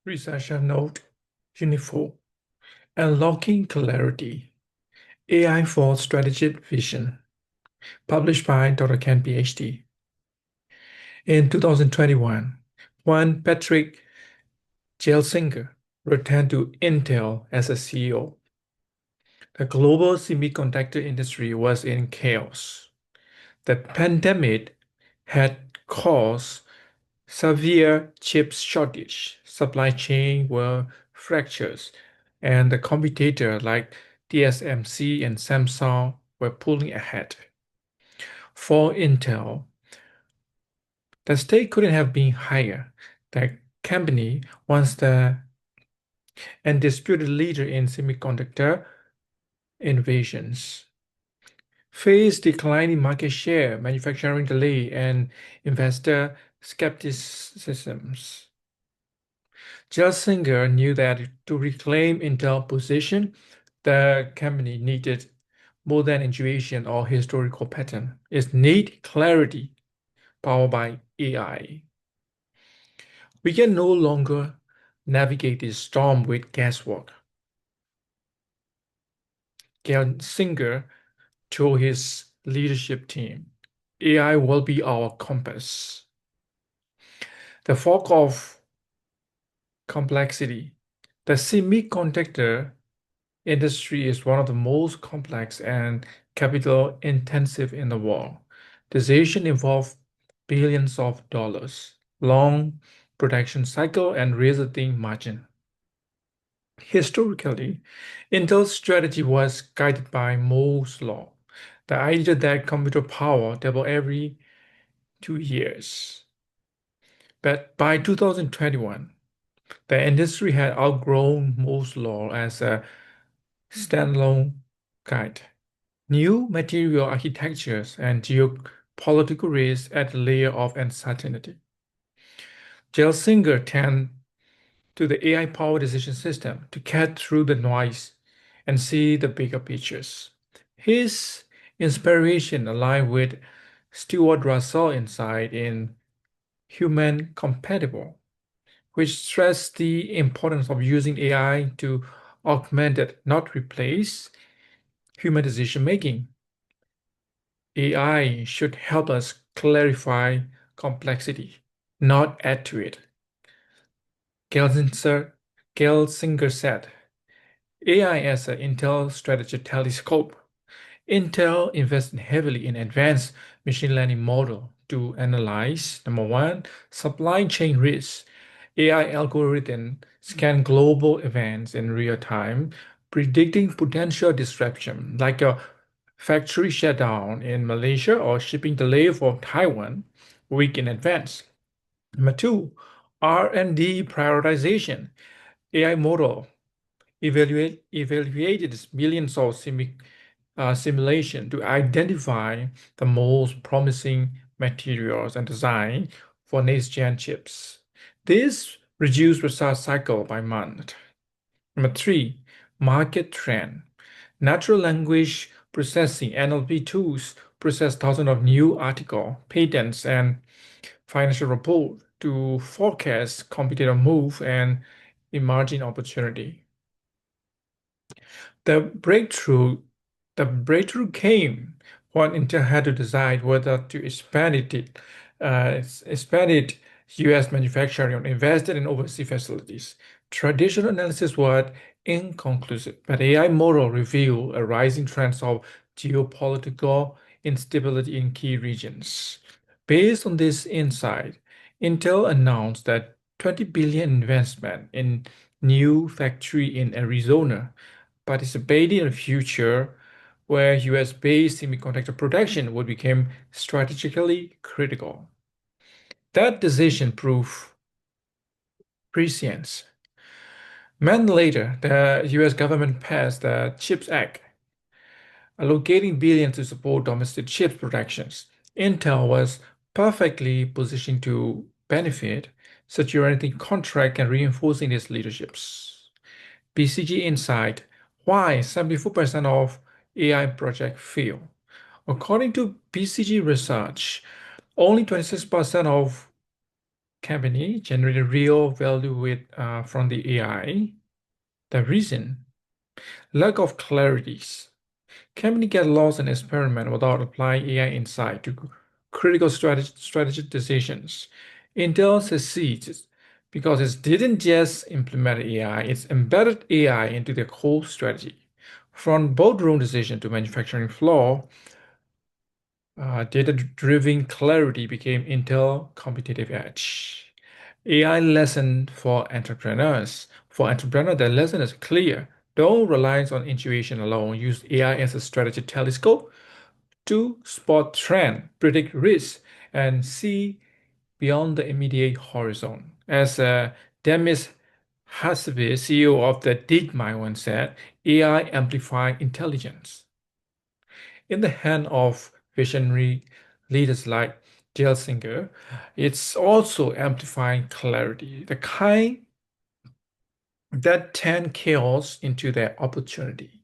Researcher note Unifor, Unlocking Clarity, AI for Strategic Vision, published by Dr. Ken PhD. In 2021, Juan Patrick Gelsinger returned to Intel as a CEO. The global semiconductor industry was in chaos. The pandemic had caused severe chip shortage, supply chain were fractures, and the competitor like TSMC and Samsung were pulling ahead. For Intel, the stake couldn't have been higher. The company, once the undisputed leader in semiconductor innovations, faced declining market share, manufacturing delay, and investor skepticisms. Gelsinger knew that to reclaim Intel position, the company needed more than intuition or historical pattern. It needed clarity powered by AI. We can no longer navigate this storm with guesswork. Gelsinger told his leadership team, AI will be our compass. The fog of complexity. The semiconductor industry is one of the most complex and capital intensive in the world. Decisions involve billions of dollars, long production cycle, and resulting margin. Historically, Intel's strategy was guided by Moore's law, the idea that computer power double every 2 years. But by 2021, the industry had outgrown Moore's law as a standalone guide. New material architectures and geopolitical risks add a layer of uncertainty. Gelsinger turned to the AI-powered decision system to cut through the noise and see the bigger pictures. His inspiration aligned with Stuart Russell insight in Human Compatible, which stressed the importance of using AI to augment it, not replace human decision making. AI should help us clarify complexity, not add to it. Gelsinger said, AI as an Intel strategy telescope. Intel invested heavily in advanced machine learning model to analyze, number one, supply chain risks. AI algorithm scan global events in real time, predicting potential disruption, like a factory shutdown in Malaysia or shipping delay for Taiwan a week in advance. Number two, R&D prioritization. AI model evaluated millions of simulation to identify the most promising materials and design for next-gen chips. This reduced research cycle by month. Number three, market trend. Natural language processing (NLP) tools process thousands of new articles, patents, and financial reports to forecast competitor move and emerging opportunity. The breakthrough, the breakthrough came when Intel had to decide whether to expand its U.S. manufacturing or invest in overseas facilities. Traditional analysis was inconclusive, but AI model revealed a rising trend of geopolitical instability in key regions. Based on this insight, Intel announced that 20 billion investment in new factory in Arizona, participating in a future where US-based semiconductor production would become strategically critical. That decision proved prescience. Months later, the US government passed the CHIPS Act, allocating billions to support domestic chip productions. Intel was perfectly positioned to benefit, securing contract and reinforcing its leaderships. BCG Insight: Why 74% of AI projects fail? According to BCG research, only 26% of company generated real value from the AI. The reason, lack of clarities. Company get lost in experiment without applying AI insight to critical strategic decisions. Intel succeeds because it didn't just implement AI, it's embedded AI into their core strategy. From boardroom decision to manufacturing floor, data-driven clarity became Intel competitive edge. AI lesson for entrepreneurs. For entrepreneurs, the lesson is clear. Don't rely on intuition alone. Use AI as a strategy telescope to spot trend, predict risk, and see beyond the immediate horizon. As Demis Hassabis, CEO of the DeepMind, once said, AI amplify intelligence. In the hand of visionary leaders like Gelsinger, it's also amplifying clarity, the kind that turn chaos into their opportunity.